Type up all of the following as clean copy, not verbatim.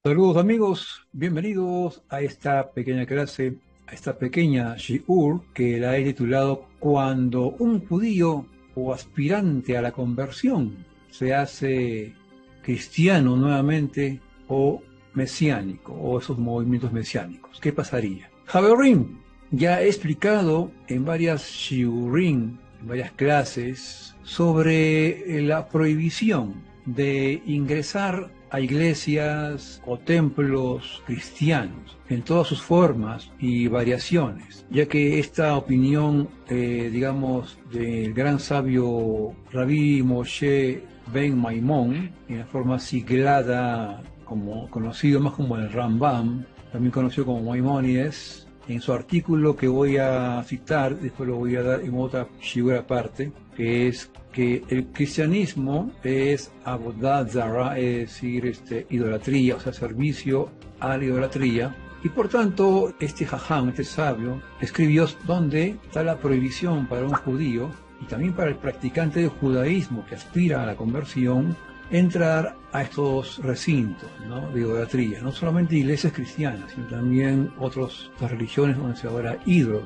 Saludos amigos, bienvenidos a esta pequeña clase, a esta pequeña shiur que la he titulado Cuando un judío o aspirante a la conversión se hace cristiano nuevamente o mesiánico o esos movimientos mesiánicos. ¿Qué pasaría? Javerim, ya he explicado en varias shiurim, en varias clases, sobre la prohibición de ingresar a iglesias o templos cristianos en todas sus formas y variaciones, ya que esta opinión, digamos, del gran sabio Rabbi Moshe Ben Maimón, en la forma siglada, como conocido más como el Rambam, también conocido como Maimónides, en su artículo que voy a citar, después lo voy a dar en otra shiur aparte, que es que el cristianismo es avodah zarah, es decir, idolatría, o sea, servicio a la idolatría. Y por tanto, este jajam, este sabio, escribió donde está la prohibición para un judío y también para el practicante del judaísmo que aspira a la conversión, entrar a estos recintos, ¿no?, de idolatría, no solamente iglesias cristianas, sino también otras religiones donde se adora ídolos,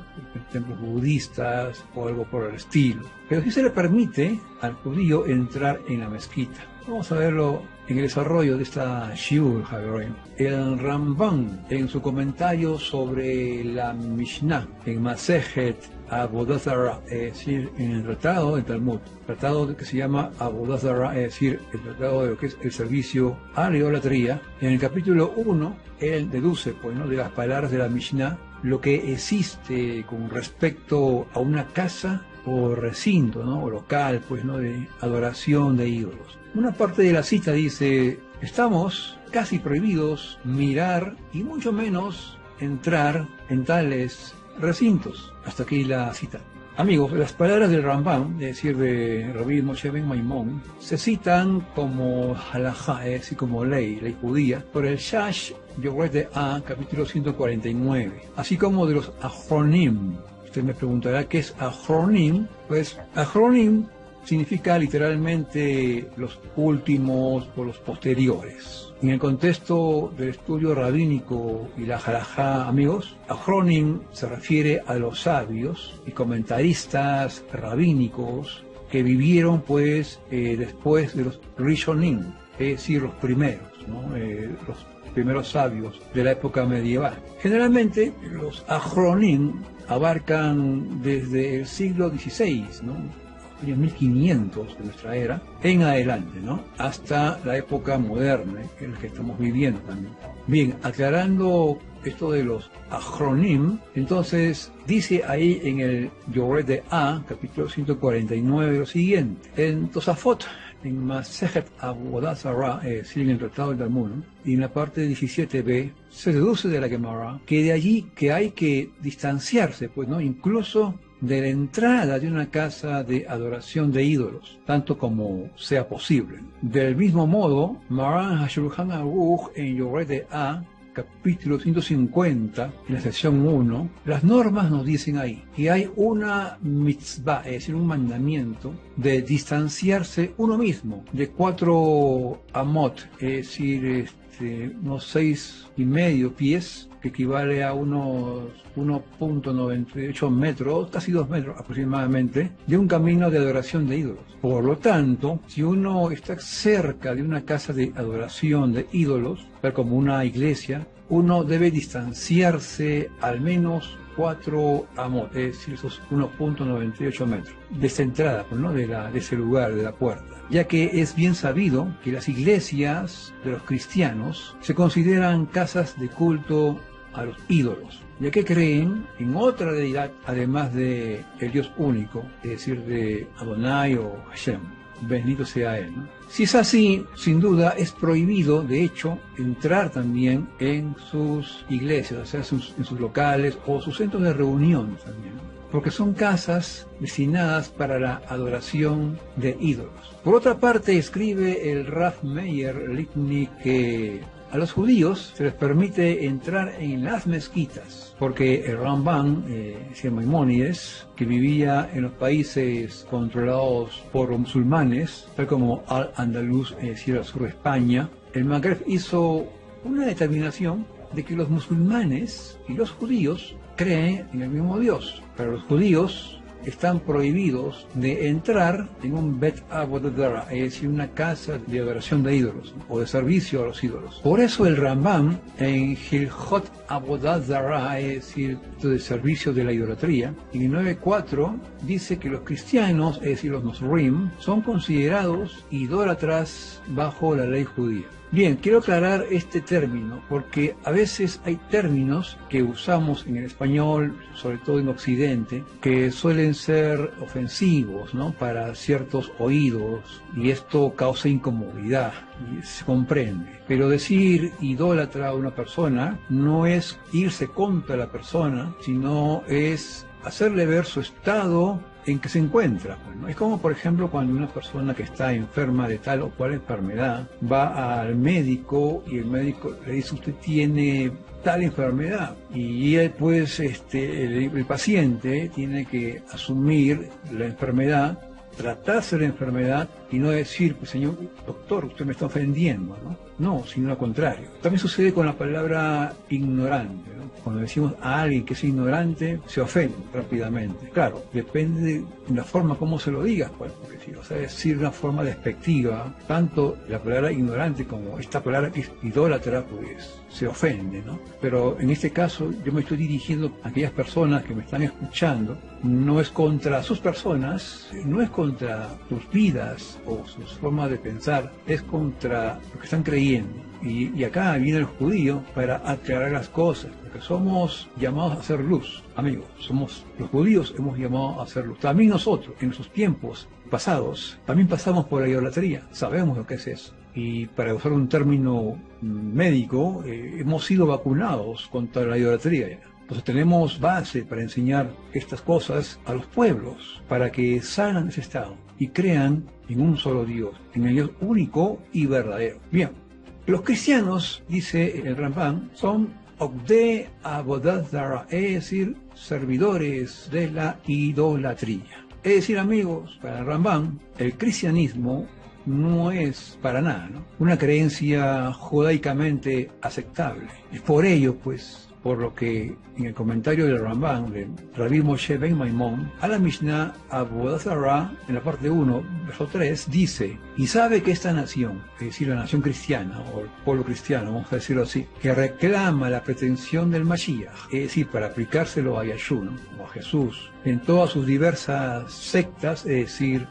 templos budistas o algo por el estilo. Pero sí se le permite al judío entrar en la mezquita. Vamos a verlo en el desarrollo de esta shiur, Javerim. El Rambam, en su comentario sobre la Mishnah, en Masejet Avodah Zarah, es decir, en el tratado del Talmud, tratado que se llama Avodah Zarah, es decir, el tratado de lo que es el servicio a la idolatría, en el capítulo 1, él deduce, pues, ¿no?, de las palabras de la Mishnah, lo que existe con respecto a una casa o recinto, ¿no?, o local, pues, ¿no?, de adoración de ídolos. Una parte de la cita dice: estamos casi prohibidos mirar y mucho menos entrar en tales recintos. Hasta aquí la cita. Amigos, las palabras del Rambam, es decir, de Rabbi Moshe Ben Maimón, se citan como halajá, es decir, como ley judía, por el Shash Yoreh A, capítulo 149, así como de los Achronim. Usted me preguntará qué es Achronim. Pues Achronim significa literalmente los últimos o los posteriores. En el contexto del estudio rabínico y la halajá, amigos, Achronim se refiere a los sabios y comentaristas rabínicos que vivieron, pues, después de los Rishonim, es decir, los primeros, ¿no?, los primeros sabios de la época medieval. Generalmente los Achronim abarcan desde el siglo XVI, ¿no?, 1500 de nuestra era en adelante, ¿no?, hasta la época moderna en la que estamos viviendo también. Bien, aclarando esto de los Achronim, entonces dice ahí en el Yoreh A, capítulo 149, lo siguiente: en Tosafot, en Masejet Avodah Zarah, es decir, en el tratado del Talmud, ¿no?, y en la parte 17b, se deduce de la Gemara que de allí que hay que distanciarse, pues, ¿no?, incluso de la entrada de una casa de adoración de ídolos, tanto como sea posible. Del mismo modo, Maran HaShulchan Aruch en Yoreh A, capítulo 150, en la sección 1, las normas nos dicen ahí que hay una mitzvah, es decir, un mandamiento de distanciarse uno mismo de 4 amot, es decir, unos 6,5 pies, que equivale a unos 1,98 metros, casi 2 metros aproximadamente, de un camino de adoración de ídolos. Por lo tanto, si uno está cerca de una casa de adoración de ídolos, tal como una iglesia, uno debe distanciarse al menos 4 amot, es decir, esos 1,98 metros, de esa entrada, pues, ¿no?, de ese lugar, de la puerta, ya que es bien sabido que las iglesias de los cristianos se consideran casas de culto a los ídolos, ya que creen en otra deidad además de el Dios único, es decir, de Adonai o Hashem, bendito sea Él, ¿no? Si es así, sin duda es prohibido, de hecho, entrar también en sus iglesias, o sea, en sus locales o sus centros de reunión también, porque son casas destinadas para la adoración de ídolos. Por otra parte, escribe el Rav Meir Litni que a los judíos se les permite entrar en las mezquitas, porque el Rambam, Maimónides, que vivía en los países controlados por los musulmanes, tal como Al-Andalus, es decir, al sur de España, el Magreb hizo una determinación de que los musulmanes y los judíos creen en el mismo Dios, pero los judíos están prohibidos de entrar en un Bet Avodah Zarah, es decir, una casa de adoración de ídolos o de servicio a los ídolos. Por eso el Rambam en Hilchot Avodah Zarah, es decir, de servicio de la idolatría, en 9.4 dice que los cristianos, es decir, los Nosrim, son considerados idólatras bajo la ley judía. Bien, quiero aclarar este término porque a veces hay términos que usamos en el español, sobre todo en Occidente, que suelen ser ofensivos, ¿no?, para ciertos oídos, y esto causa incomodidad y se comprende. Pero decir idólatra a una persona no es irse contra la persona, sino es hacerle ver su estado en que se encuentra. Bueno, es como, por ejemplo, cuando una persona que está enferma de tal o cual enfermedad va al médico y el médico le dice: usted tiene tal enfermedad, y él, pues el paciente tiene que asumir la enfermedad, tratarse la enfermedad y no decir: pues señor doctor, usted me está ofendiendo, ¿no? No, sino al contrario. También sucede con la palabra ignorante, ¿no? Cuando decimos a alguien que es ignorante, se ofende rápidamente. Claro, depende de la forma como se lo digas, pues, porque si lo sabes decir de una forma despectiva, tanto la palabra ignorante como esta palabra que es idólatra, pues se ofende, ¿no? Pero en este caso yo me estoy dirigiendo a aquellas personas que me están escuchando. No es contra sus personas, no es contra sus vidas o sus formas de pensar, es contra lo que están creyendo. Y acá viene el judío para aclarar las cosas, porque somos llamados a hacer luz, amigos. Los judíos hemos llamado a hacer luz. También nosotros, en sus tiempos pasados, también pasamos por la idolatría, sabemos lo que es eso. Y para usar un término médico, hemos sido vacunados contra la idolatría. Entonces tenemos base para enseñar estas cosas a los pueblos, para que salgan de ese estado y crean en un solo Dios, en el Dios único y verdadero. Bien, los cristianos, dice el Rambam, son Ogdei Avodah Zarah, es decir, servidores de la idolatría. Es decir, amigos, para el Rambam, el cristianismo no es para nada, ¿no?, una creencia judaicamente aceptable. Es por ello, pues, por lo que en el comentario del Rambam, de Rabbi Moshe Ben Maimón, a la Mishnah Avodah Zarah, en la parte 1, verso 3, dice: y sabe que esta nación, es decir, la nación cristiana, o el pueblo cristiano, vamos a decirlo así, que reclama la pretensión del Mashiach, es decir, para aplicárselo a Yahshua, ¿no?, o a Jesús, en todas sus diversas sectas, es decir,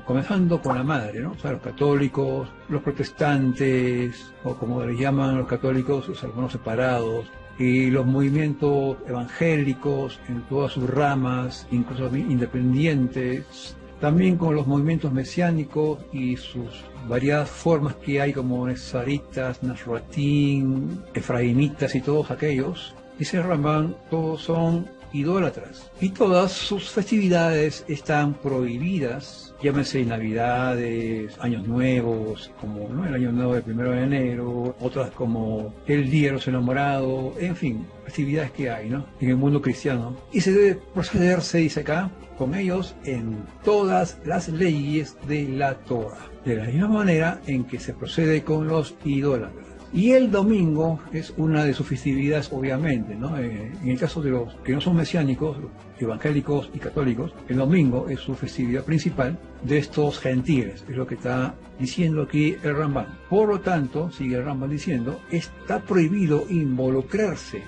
comenzando con la madre, ¿no?, o sea, los católicos, los protestantes, o como les llaman los católicos, los hermanos separados, y los movimientos evangélicos en todas sus ramas, incluso independientes, también con los movimientos mesiánicos y sus variadas formas que hay, como Nesaritas, Nasratín, Efraimitas y todos aquellos. Dice Rambam, todos son idólatras y todas sus festividades están prohibidas, llámese Navidades, Años Nuevos, como, ¿no?, el Año Nuevo del 1 de enero, otras como el Día de los Enamorados, en fin, festividades que hay, ¿no?, en el mundo cristiano. Y se debe proceder, se dice acá, con ellos en todas las leyes de la Torah, de la misma manera en que se procede con los idólatras. Y el domingo es una de sus festividades, obviamente, ¿no? En el caso de los que no son mesiánicos, evangélicos y católicos, el domingo es su festividad principal de estos gentiles, es lo que está diciendo aquí el Rambam. Por lo tanto, sigue el Rambam diciendo, está prohibido involucrarse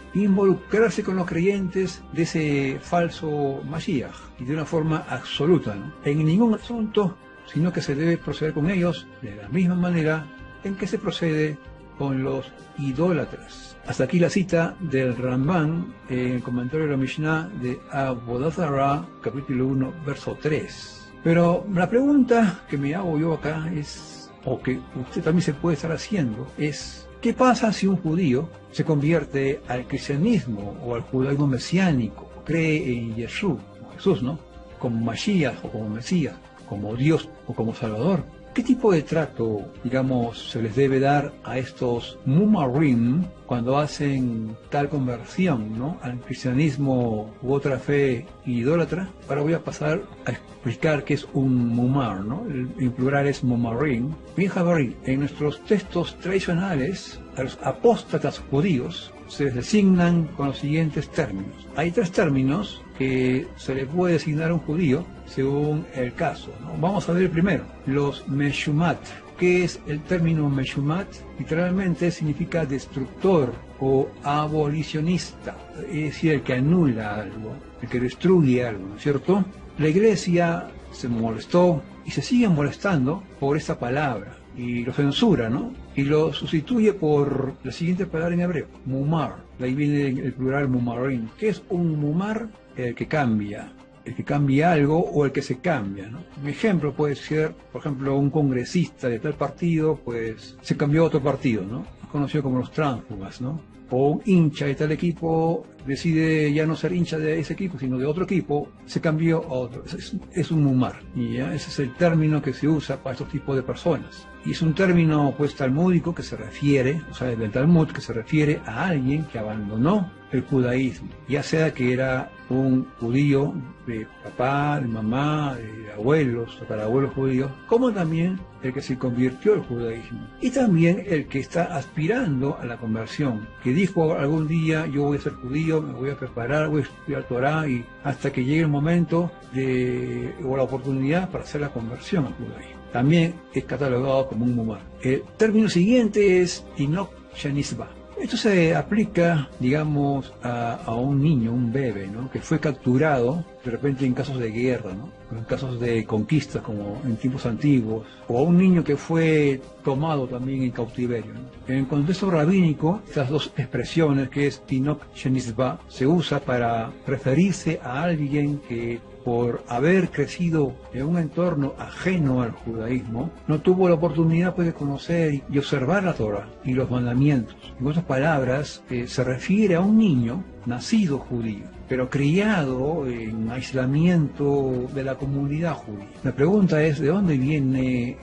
con los creyentes de ese falso Mashiach, y de una forma absoluta, ¿no?, en ningún asunto, sino que se debe proceder con ellos de la misma manera en que se procede con los idólatras. Hasta aquí la cita del Rambam en el comentario de la Mishnah de Avodah Zarah, capítulo 1, verso 3. Pero la pregunta que me hago yo acá es, o que usted también se puede estar haciendo, es: ¿qué pasa si un judío se convierte al cristianismo o al judaísmo mesiánico, cree en Yeshua, Jesús, ¿no?, como Mashiach o como Mesías, como Dios o como Salvador? ¿Qué tipo de trato, digamos, se les debe dar a estos mumarim cuando hacen tal conversión, ¿no?, al cristianismo u otra fe idólatra? Ahora voy a pasar a explicar qué es un mumar, ¿no? En plural es mumarim. Bien, Javari, en nuestros textos tradicionales, a los apóstatas judíos se les designan con los siguientes términos. Hay 3 términos que se le puede designar a un judío según el caso, ¿no? Vamos a ver primero, los meshumat. ¿Qué es el término meshumat? Literalmente significa destructor o abolicionista, es decir, el que anula algo, el que destruye algo, ¿no es cierto? La iglesia se molestó y se sigue molestando por esta palabra y lo censura, ¿no? Y lo sustituye por la siguiente palabra en hebreo, mumar. De ahí viene el plural mumarim. ¿Qué es un mumar? El que cambia algo o el que se cambia, ¿no? Un ejemplo puede ser, por ejemplo, un congresista de tal partido, pues se cambió a otro partido, ¿no? Conocido como los tránsfugas, ¿no? O un hincha de tal equipo decide ya no ser hincha de ese equipo, sino de otro equipo, se cambió a otro. Es un mumar. Y ya ese es el término que se usa para estos tipos de personas. Y es un término pues talmúdico que se refiere, o sea, del Talmud, que se refiere a alguien que abandonó el judaísmo, ya sea que era un judío de papá, de mamá, de abuelos, tatarabuelos judíos, como también el que se convirtió al judaísmo. Y también el que está aspirando a la conversión, que dijo algún día, yo voy a ser judío, me voy a preparar, voy a estudiar Torah, y hasta que llegue el momento o la oportunidad para hacer la conversión al judaísmo. También es catalogado como un mumar. El término siguiente es Tinok Shenisba. Esto se aplica, digamos, a un niño, un bebé, ¿no?, que fue capturado de repente en casos de guerra, ¿no?, en casos de conquistas como en tiempos antiguos, o a un niño que fue tomado también en cautiverio, ¿no? En el contexto rabínico, estas 2 expresiones, que es Tinok Shenisba, se usa para referirse a alguien que por haber crecido en un entorno ajeno al judaísmo, no tuvo la oportunidad pues, de conocer y observar la Torah y los mandamientos. En otras palabras, se refiere a un niño nacido judío, pero criado en aislamiento de la comunidad judía. La pregunta es, ¿de dónde viene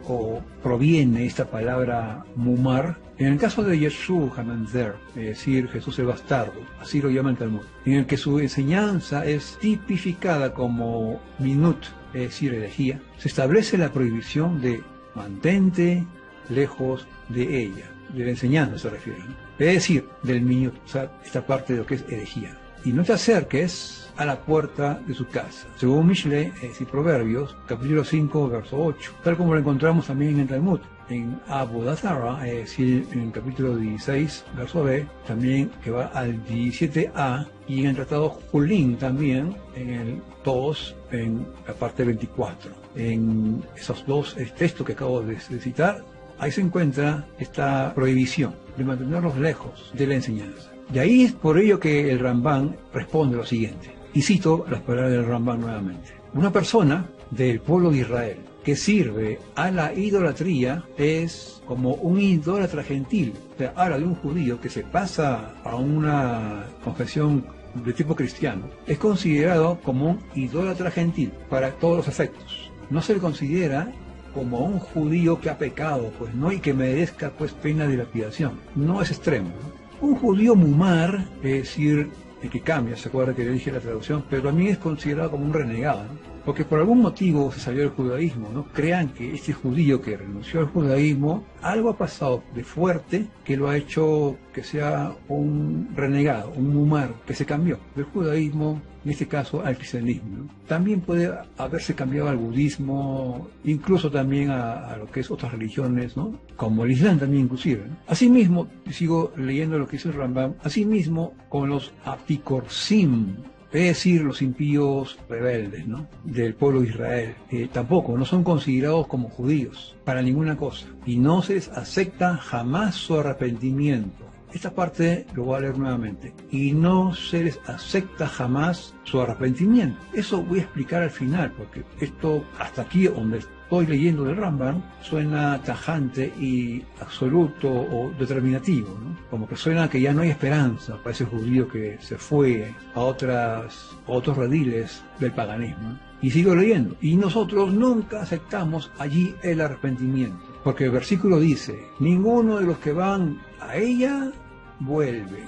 o proviene esta palabra mumar? En el caso de Yeshua HaMenzer, es decir, Jesús el bastardo, así lo llama el Talmud, en el que su enseñanza es tipificada como minut, es decir, herejía, se establece la prohibición de mantente lejos de ella, de la enseñanza se refiere, ¿no? Es decir, del minut, o sea, esta parte de lo que es herejía. Y no te acerques a la puerta de su casa. Según Mishle, es decir, Proverbios, capítulo 5, verso 8, tal como lo encontramos también en el Talmud. En Avodat Zarah, es decir, en el capítulo 16, verso B, también que va al 17a, y en el tratado Julín también, en el 2, en la parte 24. En esos 2 textos que acabo de citar, ahí se encuentra esta prohibición de mantenerlos lejos de la enseñanza. Y ahí es por ello que el Rambam responde lo siguiente, y cito las palabras del Rambam nuevamente. Una persona del pueblo de Israel que sirve a la idolatría es como un idólatra gentil. O sea, habla de un judío que se pasa a una confesión de tipo cristiano. Es considerado como un idólatra gentil para todos los efectos. No se le considera como un judío que ha pecado, pues no, y que merezca pues pena de lapidación. No es extremo, ¿no? Un judío mumar, es decir, el que cambia, se acuerda que le dije la traducción, pero también es considerado como un renegado, ¿no? Porque por algún motivo se salió del judaísmo, ¿no? Crean que este judío que renunció al judaísmo, algo ha pasado de fuerte que lo ha hecho que sea un renegado, un mumar, que se cambió del judaísmo, en este caso al cristianismo, ¿no? También puede haberse cambiado al budismo, incluso también a lo que es otras religiones, ¿no? Como el Islam también inclusive, ¿no? Asimismo, sigo leyendo lo que dice el Rambam, asimismo con los apicorsim, es decir, los impíos rebeldes, ¿no?, del pueblo de Israel, tampoco, no son considerados como judíos para ninguna cosa, y no se les acepta jamás su arrepentimiento. Esta parte lo voy a leer nuevamente. Y no se les acepta jamás su arrepentimiento. Eso voy a explicar al final, porque esto, hasta aquí donde estoy leyendo del Rambam suena tajante y absoluto o determinativo, ¿no? Como que suena que ya no hay esperanza para ese judío que se fue a otros rediles del paganismo. Y sigo leyendo. Y nosotros nunca aceptamos allí el arrepentimiento. Porque el versículo dice, ninguno de los que van a ella vuelve,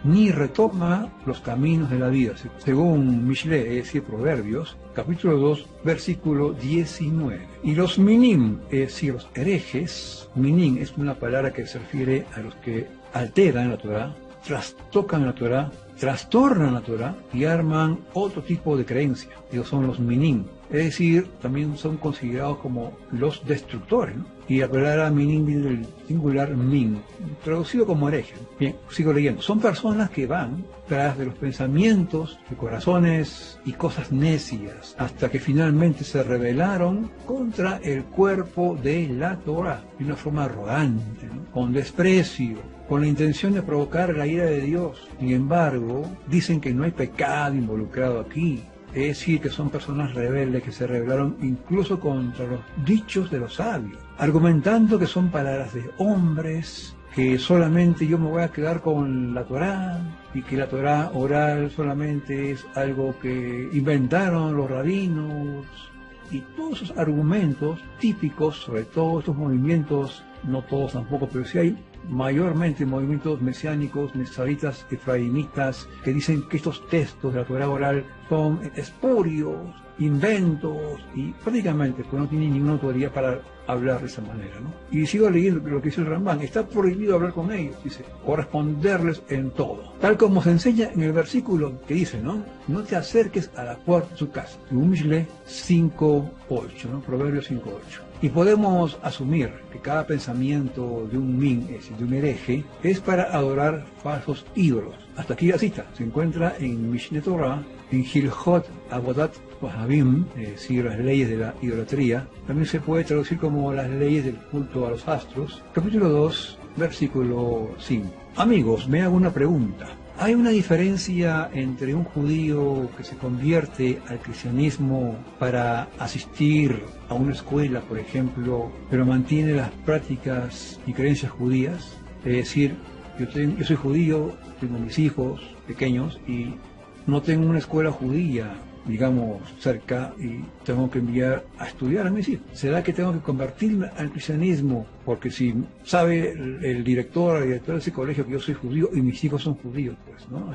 ni retoma los caminos de la vida. Según Mishle, es decir, Proverbios, capítulo 2, versículo 19. Y los minim, es decir, los herejes, minim es una palabra que se refiere a los que alteran la Torá, trastocan la Torá, trastornan la Torá y arman otro tipo de creencia. Ellos son los minim. Es decir, también son considerados como los destructores, ¿no? Y la palabra minim viene del singular min, traducido como hereje. Bien, sigo leyendo. Son personas que van tras de los pensamientos, de corazones y cosas necias, hasta que finalmente se rebelaron contra el cuerpo de la Torá, de una forma arrogante, ¿no? Con desprecio, con la intención de provocar la ira de Dios. Sin embargo, dicen que no hay pecado involucrado aquí. Es decir, que son personas rebeldes que se rebelaron incluso contra los dichos de los sabios, argumentando que son palabras de hombres, que solamente yo me voy a quedar con la Torá, y que la Torá oral solamente es algo que inventaron los rabinos, y todos esos argumentos típicos, sobre todo estos movimientos, no todos tampoco, pero sí hay mayormente movimientos mesiánicos, nesaritas, efraimitas, que dicen que estos textos de la Torá oral son espurios, inventos, y prácticamente pues no tienen ninguna autoridad para hablar de esa manera, ¿no? Y sigo leyendo lo que dice el Rambam. Está prohibido hablar con ellos, dice, o responderles en todo. Tal como se enseña en el versículo que dice, ¿no? No te acerques a la puerta de su casa. Mishle 5.8, ¿no? Proverbios 5.8. Y podemos asumir que cada pensamiento de un min, es decir, de un hereje, es para adorar falsos ídolos. Hasta aquí la cita. Se encuentra en Mishneh Torah, en Hilchot Avodat Kohabim, es decir, las leyes de la idolatría. También se puede traducir como las leyes del culto a los astros. Capítulo 2, versículo 5. Amigos, me hago una pregunta. ¿Hay una diferencia entre un judío que se convierte al cristianismo para asistir a una escuela, por ejemplo, pero mantiene las prácticas y creencias judías? Es decir, yo soy judío, tengo mis hijos pequeños y no tengo una escuela judía, digamos, cerca, y tengo que enviar a estudiar a mis hijos. ¿Será que tengo que convertirme al cristianismo? Porque si sabe el director de ese colegio que yo soy judío y mis hijos son judíos, pues, ¿no?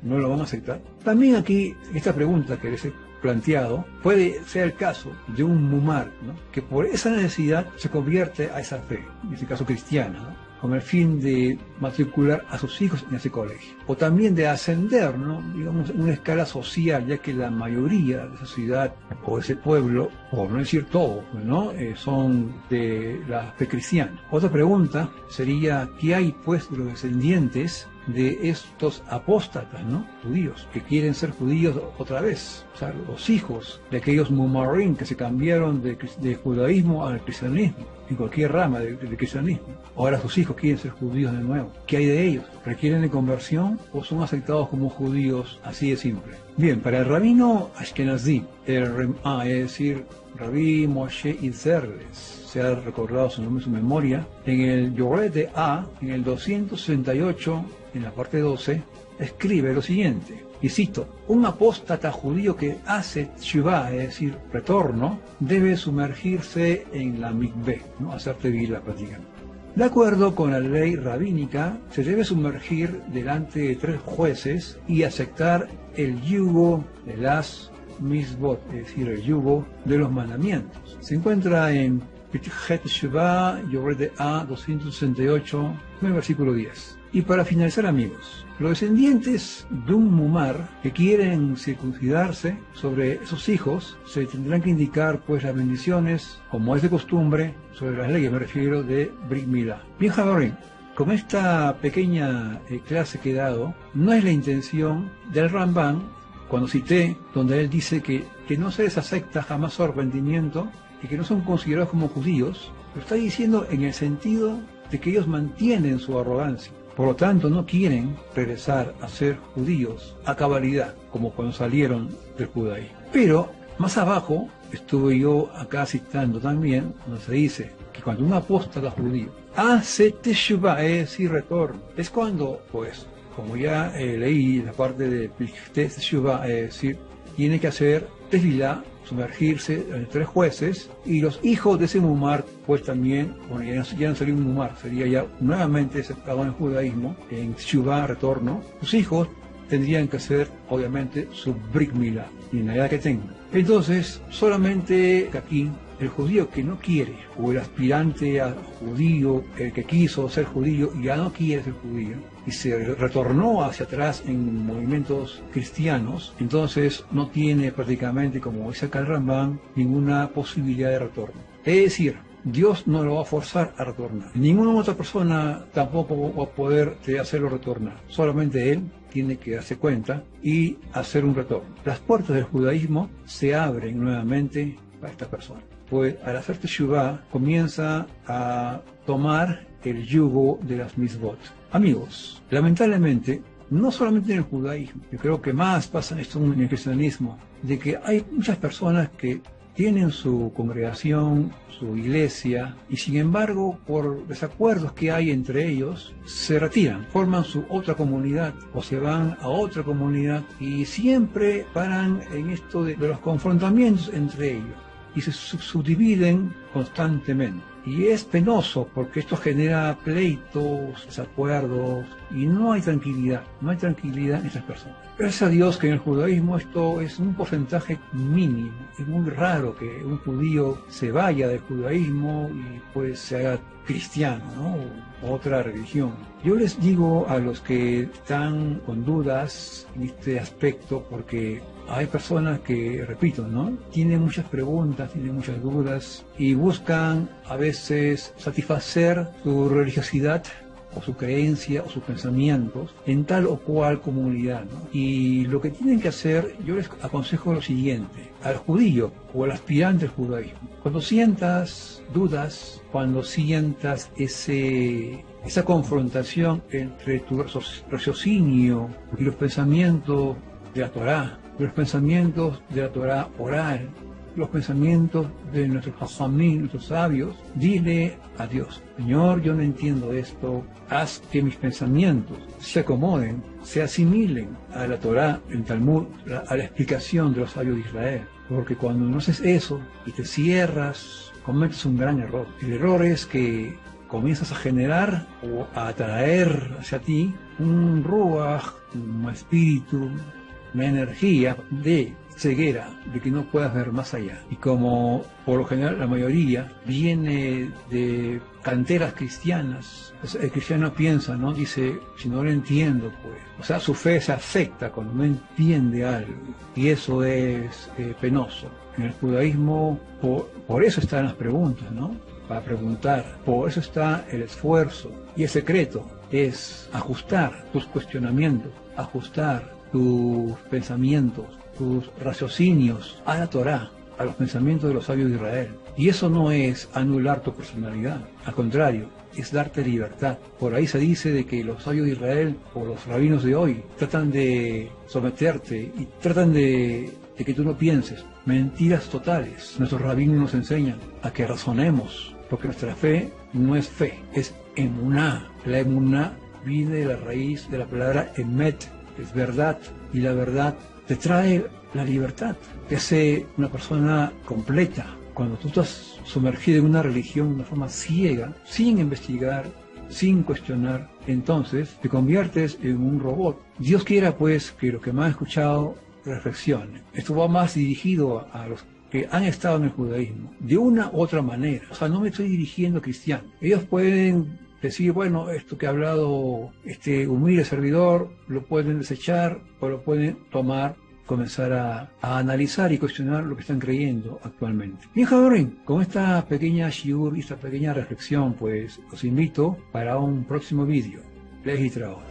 No lo van a aceptar. También aquí, esta pregunta que les he planteado, puede ser el caso de un mumar, ¿no? Que por esa necesidad se convierte a esa fe, en este caso cristiana, ¿no? Con el fin de matricular a sus hijos en ese colegio. O también de ascender, ¿no? Digamos, en una escala social, ya que la mayoría de esa ciudad o ese pueblo, por no decir todo, ¿no? Son de la fe cristiana. Otra pregunta sería, ¿qué hay pues de los descendientes de estos apóstatas, ¿no? Judíos, que quieren ser judíos otra vez? O sea, los hijos de aquellos mumarín que se cambiaron de judaísmo al cristianismo, en cualquier rama del cristianismo. Ahora sus hijos quieren ser judíos de nuevo. ¿Qué hay de ellos? ¿Requieren de conversión o son aceptados como judíos así de simple? Bien, para el rabino Ashkenazí, el Remá, es decir, Rabí Moshe Itzerles, se ha recordado su nombre y su memoria, en el Yoreh A, en el 268, en la parte 12, escribe lo siguiente, y cito: un apóstata judío que hace teshuvá, es decir, retorno, debe sumergirse en la mikveh, ¿no? Hacer tevilá prácticamente. De acuerdo con la ley rabínica, se debe sumergir delante de 3 jueces y aceptar el yugo de las misbot, es decir, el yugo de los mandamientos. Se encuentra en Pitjet Shuvah, Yoreh A 268, en el versículo 10. Y para finalizar, amigos, los descendientes de un mumar que quieren circuncidarse sobre esos hijos se tendrán que indicar pues las bendiciones, como es de costumbre, sobre las leyes, me refiero, de Brit Milá. Bien, Javarín, con esta pequeña clase que he dado, no es la intención del Rambam, cuando cité, donde él dice que no se les acepta jamás su arrepentimiento y que no son considerados como judíos, lo está diciendo en el sentido de que ellos mantienen su arrogancia. Por lo tanto, no quieren regresar a ser judíos a cabalidad, como cuando salieron del judaísmo. Pero, más abajo, estuve yo acá citando también, donde se dice que cuando un apóstata judío hace teshuvah, es decir, retorno, es cuando, pues, como ya leí la parte de teshuvah, es decir, tiene que hacer tefilá, sumergirse en 3 jueces, y los hijos de ese mumar, pues también, bueno, ya no sería un mumar, sería ya nuevamente aceptado en el judaísmo, en teshuvah, retorno, sus hijos tendrían que hacer, obviamente, su brit milá, y en la edad que tengan. Entonces, solamente aquí, el judío que no quiere, o el aspirante a judío, el que quiso ser judío y ya no quiere ser judío, y se retornó hacia atrás en movimientos cristianos, entonces no tiene prácticamente, como dice acá el Rambam, ninguna posibilidad de retorno. Es decir, Dios no lo va a forzar a retornar. Ninguna otra persona tampoco va a poder hacerlo retornar. Solamente él tiene que darse cuenta y hacer un retorno. Las puertas del judaísmo se abren nuevamente para esta persona. Pues al hacer teshuvah comienza a tomar el yugo de las mitzvot. Amigos, lamentablemente, no solamente en el judaísmo, yo creo que más pasa esto en el cristianismo, de que hay muchas personas que tienen su congregación, su iglesia, y sin embargo, por desacuerdos que hay entre ellos, se retiran, forman su otra comunidad o se van a otra comunidad y siempre paran en esto de los confrontamientos entre ellos y se subdividen constantemente. Y es penoso porque esto genera pleitos, desacuerdos y no hay tranquilidad en estas personas. Gracias a Dios que en el judaísmo esto es un porcentaje mínimo. Es muy raro que un judío se vaya del judaísmo y pues se haga cristiano, ¿no? O otra religión. Yo les digo a los que están con dudas en este aspecto, porque hay personas que, repito, ¿no? Tienen muchas preguntas, tienen muchas dudas y buscan a veces satisfacer su religiosidad o su creencia o sus pensamientos en tal o cual comunidad, ¿no? Y lo que tienen que hacer, yo les aconsejo lo siguiente, al judío o al aspirante al judaísmo, cuando sientas dudas, cuando sientas esa confrontación entre tu raciocinio y los pensamientos de la Torá, los pensamientos de la Torá oral, los pensamientos de nuestros hajamim, nuestros sabios, dile a Dios: Señor, yo no entiendo esto, haz que mis pensamientos se acomoden, se asimilen a la Torá, el Talmud, a la explicación de los sabios de Israel. Porque cuando no haces eso y te cierras, cometes un gran error. El error es que comienzas a generar o a atraer hacia ti un ruach, un espíritu, una energía de ceguera, de que no puedas ver más allá. Y como por lo general la mayoría viene de canteras cristianas, el cristiano piensa, ¿no? Dice, si no lo entiendo, pues. O sea, su fe se afecta cuando no entiende algo. Y eso es penoso. En el judaísmo, por eso están las preguntas, ¿no? Para preguntar. Por eso está el esfuerzo. Y el secreto es ajustar tus cuestionamientos, ajustar tus pensamientos, tus raciocinios a la Torá, a los pensamientos de los sabios de Israel. Y eso no es anular tu personalidad, al contrario, es darte libertad. Por ahí se dice de que los sabios de Israel o los rabinos de hoy tratan de someterte y tratan de que tú no pienses. Mentiras totales. Nuestros rabinos nos enseñan a que razonemos, porque nuestra fe no es fe, es emuná. La emuná viene de la raíz de la palabra emet, es verdad, y la verdad te trae la libertad, te hace una persona completa. Cuando tú estás sumergido en una religión de una forma ciega, sin investigar, sin cuestionar, entonces te conviertes en un robot. Dios quiera pues que lo que me han escuchado reflexione. Esto va más dirigido a los que han estado en el judaísmo, de una u otra manera. O sea, no me estoy dirigiendo a cristianos. Ellos pueden decir, bueno, esto que ha hablado este humilde servidor, lo pueden desechar o lo pueden tomar, comenzar a analizar y cuestionar lo que están creyendo actualmente. Bien, Javier, con esta pequeña shiur y esta pequeña reflexión, pues os invito para un próximo vídeo. Les y trabajo.